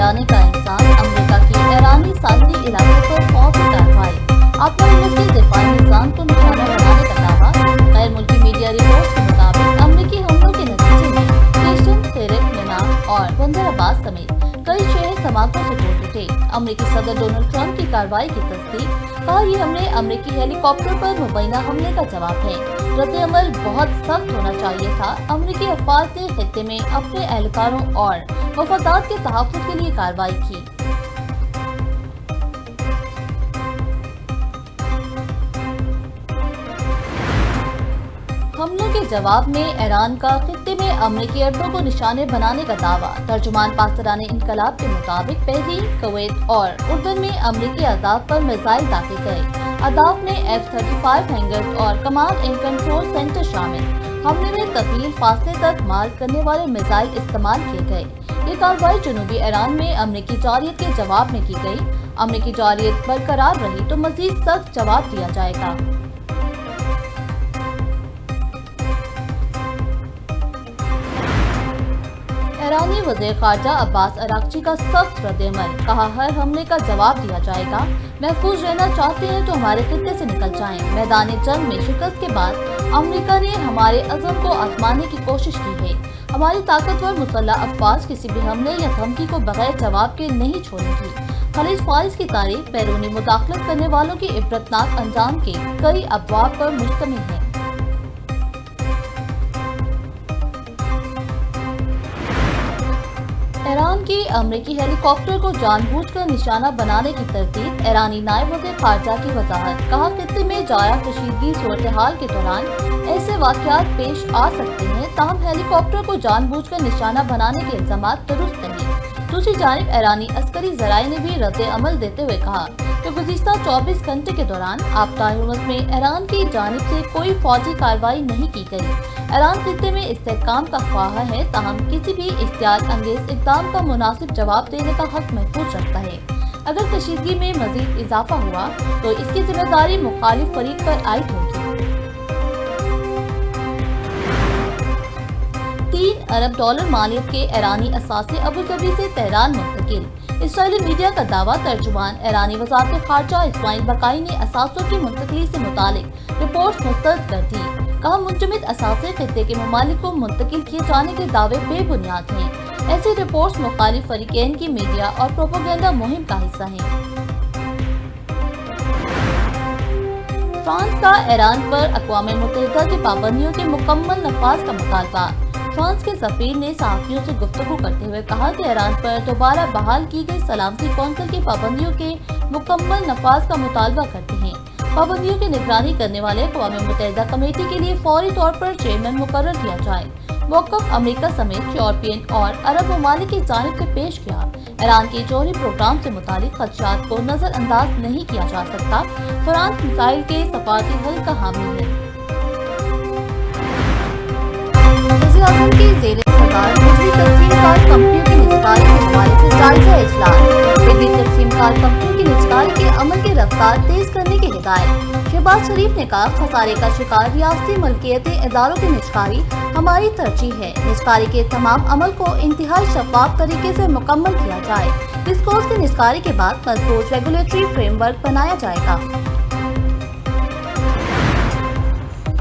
फैलाने का इल्जाम, अमेरिका की ईरानी साहिली इलाके पर फौजी कार्रवाई, आत्मनिर्भर के दिफाई निजाम को निशाना बनाने का दावा। गैर मुल्की मीडिया रिपोर्ट्स के मुताबिक अमेरिकी हमलों के नतीजे में ह्यूस्टन, सेरेक, मेनाम और बंदरअब्बास समेत कई शहर धमाकों से टूट उठे। अमेरिकी सदर डोनाल्ड ट्रंप की कार्रवाई की तस्दीक, कहा ये हमले अमेरिकी हेलीकॉप्टर पर मुबैना हमले का जवाब है। रद्द-ए-अमल बहुत सख्त होना चाहिए था। अमेरिकी अफवाज ने खित्ते में अपने एहलकारों और मफादात के तहफ़्फ़ुज़ के लिए कार्रवाई की। हमलों के जवाब में ईरान का खित्ते में अमेरिकी अड्डों को निशाने बनाने का दावा। तर्जुमान पाकिस्तानी इनकलाब के मुताबिक बहरीन, कुवैत और उर्दन में अमेरिकी अहदाफ पर मिसाइल दागे गए। अहदाफ में F-35 हैंगर्स और कमांड एंड कंट्रोल सेंटर शामिल। हमले में तवील फासले तक मार करने वाले मिसाइल इस्तेमाल किए गए। ये कार्रवाई जनूबी ईरान में अमेरिकी जारियत के जवाब में की गई। अमेरिकी जारियत बरकरार रही तो मजीद सख्त जवाब दिया जाएगा। ईरानी वज़ीर ख़ारजा अब्बास अराग़ची का सख्त रद्द-ए-अमल, कहा हर हमले का जवाब दिया जाएगा। महफूज रहना चाहते हैं तो हमारे खित्ते से निकल जाएं। मैदान जंग में शिकस्त के बाद अमेरिका ने हमारे अज़म को आजमाने की कोशिश की है। हमारी ताकतवर मुसल्लह अफ़वाज किसी भी हमले या धमकी को बगैर जवाब के नहीं छोड़ेगी। खलीज फ़ारिस की तारीख बैरूनी मुदाखलत करने वालों के इबरतनाक अंजाम के कई अबवाब पर मुश्तमिल है। ईरान की अमेरिकी हेलीकॉप्टर को जानबूझकर निशाना बनाने की तरतीब, ईरानी नायब वज़ीर ख़ारजा की वज़ाहत, कहा खित्ते में जाया कशीदगी सूरत-ए-हाल के दौरान ऐसे वाक़यात पेश आ सकते हैं, ताहम हेलीकॉप्टर को जानबूझकर निशाना बनाने के इल्ज़ामात दुरुस्त नहीं। दूसरी जानिब ईरानी अस्करी ज़राए ने भी रद्द-ए-अमल देते हुए कहा कि गुज़िश्ता 24 घंटे के दौरान आबता हुकूमत में ईरान की जानिब से कोई फौजी कार्रवाई नहीं की गई। ईरान खित्ते में इस्तेहकाम का ख्वाह है, ताहम किसी भी इख्तियार अंगेज इक़दाम का मुनासिब जवाब देने का हक महफूज रखता है। अगर कशीदगी में मज़ीद इजाफा हुआ तो इसकी जिम्मेदारी मुखालिफ फरीक पर आयद होगी। $3 अरब मालियत के ईरानी असासे अबू धाबी से तेहरान मुंतकिल। इसराइली मीडिया का दावा, तर्जुमान ईरानी वज़ारत ख़ारजा इस्माइल बक़ाई ने असासों की मुंतकिली से मुतालिक रिपोर्ट्स मुस्तरद कर दी। कहा मुंजमद असासे खित्ते के ममालिक को मुंतकिल किए जाने के दावे बेबुनियाद हैं। ऐसी रिपोर्ट्स मुखालिफ फरीकैन की मीडिया और प्रोपेगेंडा मुहिम का हिस्सा हैं। फ्रांस का ईरान पर अक़वाम मुत्तहिदा की पाबंदियों के मुकम्मल नफाज का मुतालबा। फ्रांस के सफीर ने सहाफ़ियों से गुफ्तगू करते हुए कहा कि ईरान पर दोबारा बहाल की गई सलामती कौंसिल की पाबंदियों के मुकम्मल नफाज का मुतालबा करते हैं। पाबंदियों की निगरानी करने वाले अक़वाम मुत्तहिदा कमेटी के लिए फौरी तौर पर चेयरमैन मुकर्रर किया जाए। मौक़िफ़ अमेरिका समेत यूरोपियन और अरब ममालिक की जानिब से पेश किया। ईरान के जौहरी प्रोग्राम से मुतालिक खदशात को नज़रअंदाज नहीं किया जा सकता। फ्रांस मिसाइल के सफारती हल का हामी है। वज़ीर-ए-आज़म की ज़ेर-ए-सदारत बिजली तक़सीमकार कंपनियों की निजकारी के हवाले से जायज़ा इजलास। बिजली तक़सीमकार कंपनियों की निजकारी के अमल की रफ्तार तेज करने की हिदायत। शहबाज शरीफ ने कहा खसारे का शिकार रियासती मलकियती इदारों की निजकारी हमारी तरजीह है। निजकारी के तमाम अमल को इंतहाई शफ़ाफ तरीके से मुकम्मल किया जाए। डिस्कोर्स की निजकारी के बाद मज़बूत रेगुलेटरी फ्रेमवर्क बनाया जाएगा।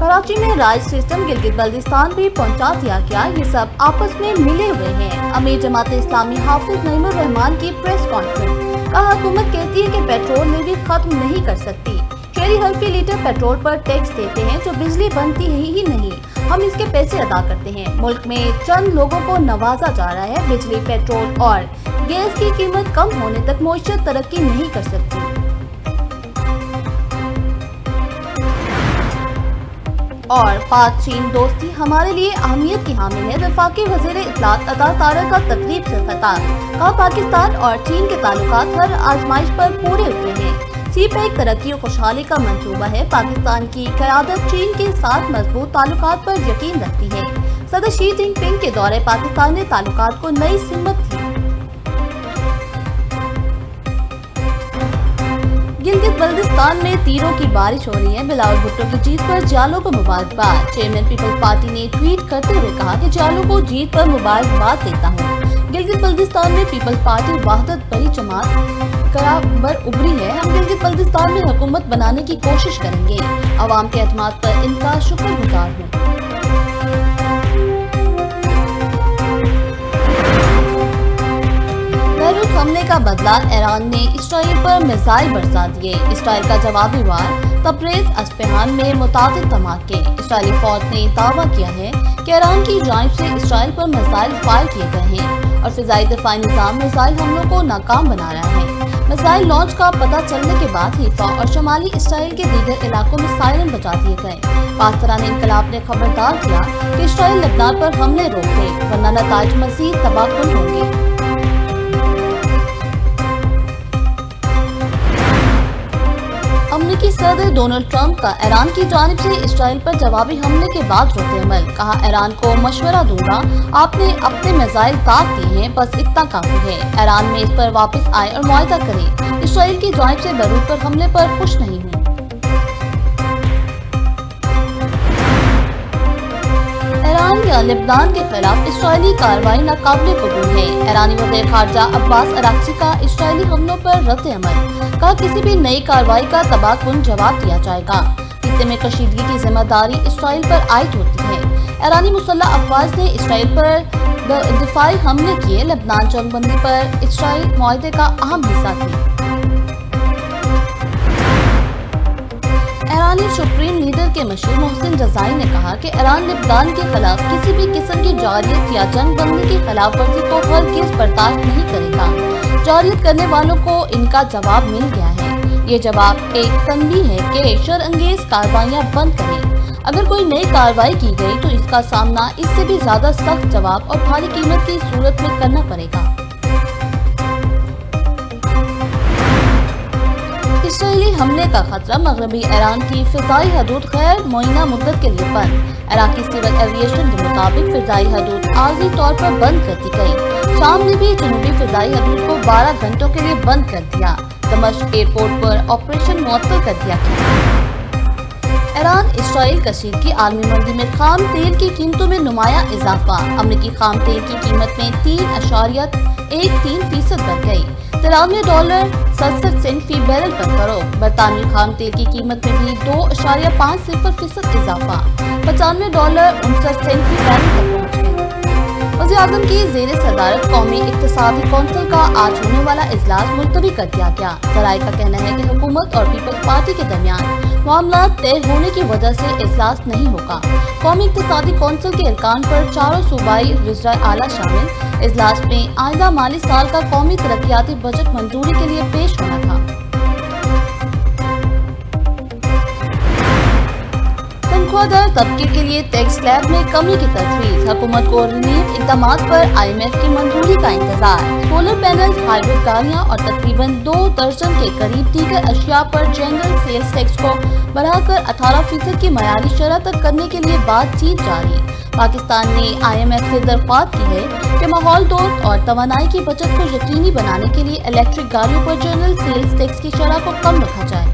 कराची में राइस सिस्टम गिलगित बल्दिस्तान भी पहुंचा दिया गया। ये सब आपस में मिले हुए हैं। अमीर जमात इस्लामी हाफिज नईमुर रहमान की प्रेस कॉन्फ्रेंस, कहा हुकूमत कहती है कि पेट्रोल में भी खत्म नहीं कर सकती। शहरी हर फी लीटर पेट्रोल पर टैक्स देते हैं जो बिजली बनती है ही नहीं, हम इसके पैसे अदा करते हैं। मुल्क में चंद लोगों को नवाजा जा रहा है। बिजली, पेट्रोल और गैस की कीमत कम होने तक मईशत तरक्की नहीं कर सकती। और पाक चीन दोस्ती हमारे लिए अहमियत की हामिल है। वफाकी वज़ीर इत्तलात अता तारक का तकरीब से खिताब, कहा पाकिस्तान और चीन के ताल्लुकात हर आजमाइश पर पूरे उतरे हैं। सी-पैक तरक्की और खुशहाली का मंसूबा है। पाकिस्तान की क़यादत चीन के साथ मजबूत ताल्लुकात पर यकीन रखती है। सदर शी जिनपिंग के दौरे पाकिस्तान ने ताल्लुकात को नई सिमत दी। गिलगित बल्दिस्तान में तीरों की बारिश हो रही है। बिलावल भुट्टो की जीत पर जालो को मुबारकबाद। चेयरमैन पीपल्स पार्टी ने ट्वीट करते हुए कहा कि जालो को जीत पर मुबारकबाद देता हूँ। गिलगित बल्दिस्तान में पीपल्स पार्टी वहदत बड़ी जमात बराबर उभरी है। हम गिलगित बल्दिस्तान में हुकूमत बनाने की कोशिश करेंगे। अवाम के एतमाद पर इनका शुक्रगुजार हूँ। बैरूत हमले का बदला, ईरान ने इसराइल पर मिसाइल बरसा दिए। इसराइल का जवाबी वार, तब्रेज़ अस्फहान में मुतादिद धमाके। इसराइली फौज ने दावा किया है कि ईरान की जानिब से इसराइल पर मिसाइल फायर किए गए हैं और फिजाई दिफाई निज़ाम मिसाइल हमलों को नाकाम बना रहा है। मिसाइल लॉन्च का पता चलने के बाद हिफा और शुमाली इसराइल के दीगर इलाकों में सायरन बजा दिए गए। पाकिस्तान इनकलाब ने खबरदार किया कि इसराइल लेबनान पर हमले रोक दे, वरना नताइज मज़ीद तबाहकुन होंगे। अमेरिकी सदर डोनाल्ड ट्रंप का ईरान की जानिब से इसराइल पर जवाबी हमले के बाद रद्द-ए-अमल। कहा, ईरान को मशवरा दूंगा, आपने अपने मिसाइल दाग दिए हैं, बस इतना काफी है। ईरान में इस पर वापस आए और मुआहदा करे। इसराइल की जानिब से बैरूत पर हमले पर खुश नहीं हूँ। ईरान या लेबनान के खिलाफ इसराइली कार्रवाई नाकाबिले कबूल है। ईरानी वज़ीर ख़ारजा अब्बास अराक्ची का इसराइली हमलों पर रद्द-ए-अमल। कहा, किसी भी नई कार्रवाई का तबाहकुन जवाब दिया जाएगा। खित्ते में कशीदगी की जिम्मेदारी इसराइल पर आयद होती है। ईरानी मुसल्लह अफवाज ने इसराइल पर दिफाई हमले किए। लेबनान जंगबंदी पर इसराइल मुआहदे का अहम हिस्सा थी। ईरानी सुप्रीम लीडर के मशीर मोहसिन रज़ाई ने कहा कि ईरान लेबनान के खिलाफ किसी भी किस्म की जारियत या जंगबंदी की खिलाफ वर्जी को हरगिज़ बर्दाश्त नहीं करेगा। जारियत करने वालों को इनका जवाब मिल गया है। ये जवाब एक तंबीह है कि शरअंगेज कार्रवाइयाँ बंद करें। अगर कोई नई कार्रवाई की गई तो इसका सामना इससे भी ज्यादा सख्त जवाब और भारी कीमत की सूरत में करना पड़ेगा। इसराइली हमले का खतरा, मगरबी ईरान की फिजाई हदूद गैर मुअय्यना मुद्दत के लिए बंद। इराकी सिविल एविएशन के मुताबिक फिजाई हदूद आर्जी तौर पर बंद कर दी गई। शाम ने भी जनूबी फिजाई हदूद को 12 घंटों के लिए बंद कर दिया। दमिश्क एयरपोर्ट पर ऑपरेशन मुअत्तल कर दिया गया। ईरान इसराइल कशीदगी, आलमी मंडी में खाम तेल की कीमतों में नुमाया इजाफा। अमरीकी खाम तेल की कीमत में 3.13% बढ़ गई। $93.67 फी बैरल पर फरोख्त। बरतानवी खाम तेल की कीमत में भी 2.50% इजाफा, $95.59 फी बैरल तक पहुँच गई। वज़ीर-ए-आज़म की ज़ेर सदारत कौमी इक़्तिसादी कौंसिल का आज होने वाला इजलास मुलतवी कर दिया गया। ज़राए का कहना है कि हुकूमत और पीपल्स पार्टी के दरमियान मामला तय होने की वजह से इजलास नहीं होगा। कौमी इक़्तिसादी कौंसिल के अरकान पर चारों सूबाई वज़ीर आला शामिल। इजलास में आइंदा माली साल का कौमी तरक्याती बजट मंजूरी के लिए पेश होना था। तनख्वाहदार तबके के लिए टैक्स स्लैब में कमी की तजवीज़। हुकूमत को रिलीफ इक़दामात पर IMF की मंजूरी का इंतजार। सोलर पैनल, हाइब्रिड गाड़ियाँ और तकरीबन 2 दर्जन के करीब दीगर अशिया पर जनरल सेल्स टैक्स को बढ़ाकर 18% की मयारी शरह तक करने के लिए बातचीत जारी। पाकिस्तान ने IMF से दरख्वास्त की है कि माहौल दोस्त और तवानाई की बचत को यकीनी बनाने के लिए इलेक्ट्रिक गाड़ियों पर जनरल सेल्स टैक्स की शरह को कम रखा जाए।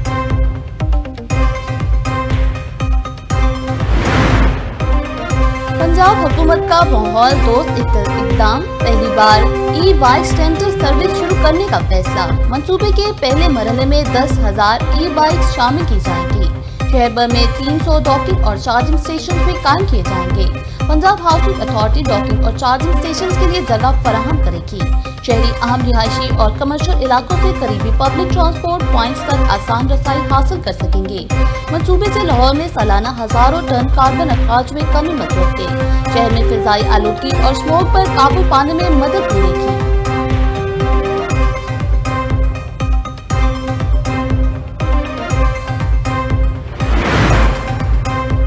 पंजाब हुकूमत का माहौल दोस्त इक़दाम, पहली बार ई-बाइक स्टैंडर्ड सर्विस शुरू करने का फैसला। मंसूबे के पहले मरहले में 10,000 ई-बाइक शामिल की जाएंगी। शहर भर में 300 डॉकिंग और चार्जिंग स्टेशन भी कायम किए जाएंगे। पंजाब हाउसिंग अथॉरिटी डॉकिंग और चार्जिंग स्टेशन के लिए जगह फराहम करेगी। शहरी अहम रिहायशी और कमर्शियल इलाकों से करीबी पब्लिक ट्रांसपोर्ट पॉइंट्स तक आसान रसाई हासिल कर सकेंगे। मंसूबे से लाहौर में सालाना हजारों टन कार्बन अखराज में कमी मदद होगी। शहर में फिजाई आलूदगी और स्मोक पर काबू पाने में मदद मिलेगी।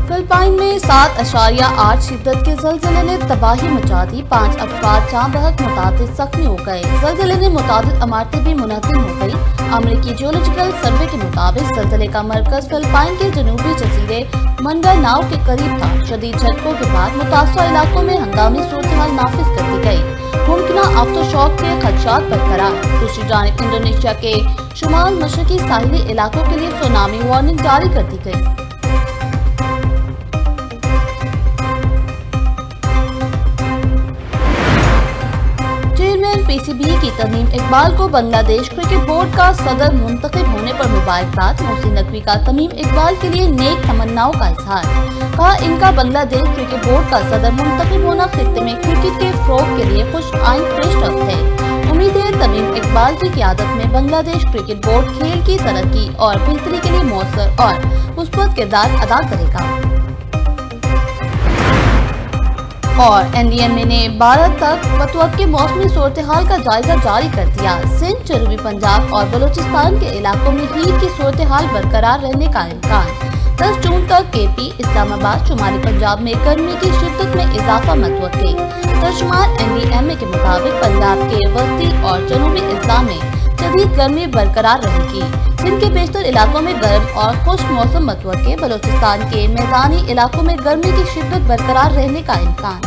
फिलिपाइन में 7.8 शिद्दत के ज़लज़ले ने तबाही मचा दी। 5 अफराद जाँ बहक, मुतादिद ज़ख्मी हो गए। ज़लज़ले ने मुतादिद इमारतें भी मुनहदम हो गई। अमेरिकी जियोलॉजिकल सर्वे के मुताबिक ज़लज़ले का मरकज़ फिलिपाइन के जनूबी जज़ीरे मिंडानाओ के करीब था। शदीद झटकों के बाद मुतासरा इलाकों में हंगामी सूरत-ए-हाल नाफिज कर दी गई। मुमकिना आफ्टरशॉक के खदशात बरकरार। दूसरी जानिब इंडोनेशिया के शुमाल मशरकी साहिली इलाकों के लिए सुनामी वार्निंग जारी कर दी गई। पीसीबी की तमीम इकबाल को बांग्लादेश क्रिकेट बोर्ड का सदर मुंतखब होने पर मुबारकबाद। मोहसिन नकवी का तमीम इकबाल के लिए नेक तमन्नाओं का इजहार। कहा, इनका बांग्लादेश क्रिकेट बोर्ड का सदर मुंतखब होना खित्ते में क्रिकेट के फ़रोग़ के लिए खुश आइंद पेशरफ्त है। उम्मीद है तमीम इकबाल की क़यादत में बांग्लादेश क्रिकेट बोर्ड खेल की तरक्की और बेहतरी के लिए मौसर और मुस्बत किरदार अदा करेगा। और एनडीएमए ने 12 तक मतवक्के मौसमी सूरत-ए-हाल का जायजा जारी कर दिया। सिंध, जनूबी पंजाब और बलूचिस्तान के इलाकों में हीट की सूरत-ए-हाल बरकरार रहने का इम्कान। 10 जून तक केपी, इस्लामाबाद, शुमाली पंजाब में गर्मी की शिद्दत में इजाफा मतवक्के। तर्जुमान एनडीएमए के मुताबिक पंजाब के वस्ती और जनूबी अजला में शदीद गर्मी बरकरार रहेगी। सिंध के बेशतर इलाकों में गर्म और खुश्क मौसम मतवक्के। बलूचिस्तान के मैदानी इलाकों में गर्मी की शिद्दत बरकरार रहने का इम्कान।